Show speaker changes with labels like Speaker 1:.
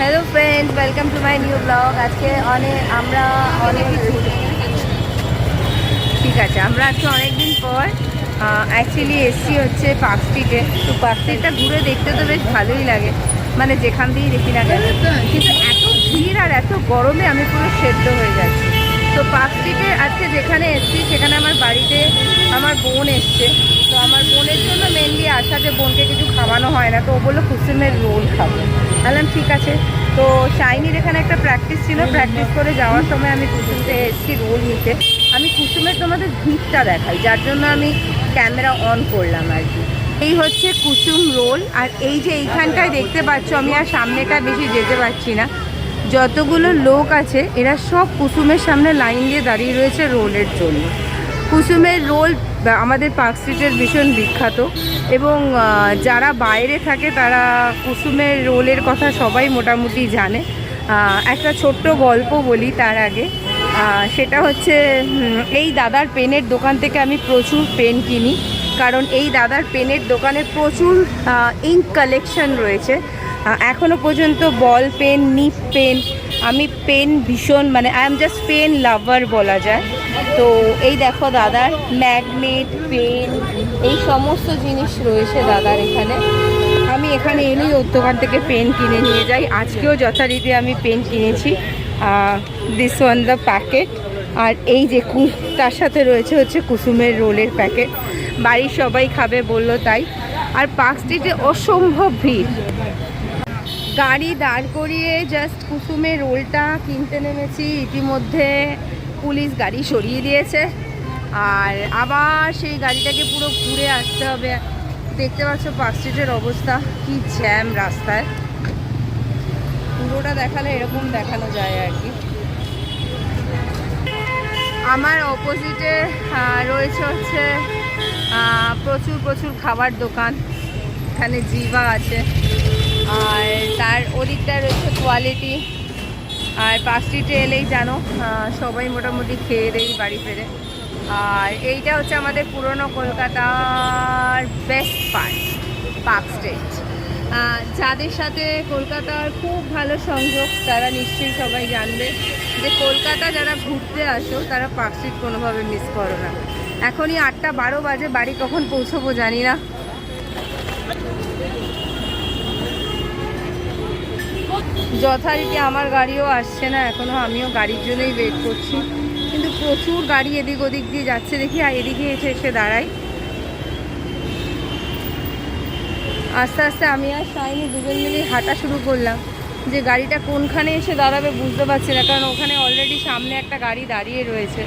Speaker 1: Hello friends, welcome to my new blog. আজকে আমরা ঠিক আছে, আমরা আজকে অনেকদিন পর অ্যাকচুয়ালি এসছি হচ্ছে পার্ক স্ট্রিটে। তো পার্ক স্ট্রিটটা ঘুরে দেখতে তো বেশ ভালোই লাগে, মানে যেখান দিয়েই দেখি না কেন। কিন্তু এত ভিড় আর এত গরমে আমি পুরো সেদ্ধ হয়ে যাচ্ছি। তো পার্ক স্ট্রিটে আজকে যেখানে এসছি সেখানে আমার বাড়িতে আমার বোন এসছে। তো আমার বোনের জন্য মেনলি আসা, যে বোনকে কিছু খাওয়ানো হয় না, তো ও বললো কুসুমের রোল খাবো। বললাম ঠিক আছে। তো শাইনির এখানে একটা প্র্যাকটিস ছিল, প্র্যাকটিস করে যাওয়ার সময় আমি কুসুমতে এসেছি রোল নিতে। আমি কুসুমের তোমাদের ভিড়টা দেখাই, যার জন্য আমি ক্যামেরা অন করলাম আর কি। এই হচ্ছে কুসুম রোল। আর এই যে এইখানটায় দেখতে পাচ্ছ, আমি আর সামনেটা বেশি যেতে পারছি না, যতগুলো লোক আছে এরা সব কুসুমের সামনে লাইন দিয়ে দাঁড়িয়ে রয়েছে রোলের জন্য। কুসুমের রোল আমাদের পার্ক স্ট্রিটের ভীষণ বিখ্যাত, এবং যারা বাইরে থাকে তারা কুসুমের রোলের কথা সবাই মোটামুটি জানে। একটা ছোট্ট গল্প বলি তার আগে। সেটা হচ্ছে এই দাদার পেনের দোকান থেকে আমি প্রচুর পেন কিনি, কারণ এই দাদার পেনের দোকানে প্রচুর ইঙ্ক কালেকশন রয়েছে। এখনও পর্যন্ত বল পেন, নিপ পেন, আমি পেন ভীষণ, মানে আই এম জাস্ট পেন লাভার বলা যায়। তো এই দেখো দাদার ম্যাগনেট, পেন, এই সমস্ত জিনিস রয়েছে দাদার এখানে। আমি এখানে এলেই ওর দোকান থেকে পেন কিনে নিয়ে যাই। আজকেও যথারীতি আমি পেন কিনেছি, দিস ওয়ান দ্য প্যাকেট। আর এই যে তার সাথে রয়েছে হচ্ছে কুসুমের রোলের প্যাকেট। বাড়ির সবাই খাবে বললো তাই। আর পার্ক স্ট্রিটে অসম্ভব ভিড়। গাড়ি দাঁড় করিয়ে জাস্ট কুসুমের রোলটা কিনতে নেমেছি, ইতিমধ্যে পুলিশ গাড়ি সরিয়ে দিয়েছে। আর আবার সেই গাড়িটাকে পুরো ঘুরে আসতে হবে। দেখতে পাচ্ছ পার্ক স্ট্রিটের অবস্থা, কি জ্যাম রাস্তায়। পুরোটা দেখালে এরকম দেখানো যায় আর কি। আমার অপোজিটে রয়েছে হচ্ছে প্রচুর প্রচুর খাবার দোকান। এখানে জিভা আছে, আর তার ওদিকটায় রয়েছে কোয়ালিটি। আর পার্ক স্ট্রিটে এলেই জানো সবাই মোটামুটি খেয়ে দেই বাড়ি ফেরে। আর এইটা হচ্ছে আমাদের পুরনো কলকাতার বেস্ট পার্ট, পার্ক স্ট্রিট। যাদের সাথে কলকাতার খুব ভালো সংযোগ তারা নিশ্চয়ই সবাই জানবে যে কলকাতা যারা ঘুরতে আসো তারা পার্ক স্ট্রিট কোনোভাবে মিস করো না। এখনই 8:12 বাজে, বাড়ি কখন পৌঁছবো জানি না। যথারীতি আমার গাড়িও আসছে না এখনও, আমিও গাড়ির জন্যই ওয়েট করছি। কিন্তু প্রচুর গাড়ি এদিক ওদিক দিয়ে যাচ্ছে দেখি, আর এদিকে এসে দাঁড়াই। আস্তে আস্তে আমি আর শাইনি দুজন মিলেই হাঁটা শুরু করলাম। যে গাড়িটা কোনখানে এসে দাঁড়াবে বুঝতে পারছি না, কারণ ওখানে অলরেডি সামনে একটা গাড়ি দাঁড়িয়ে রয়েছে।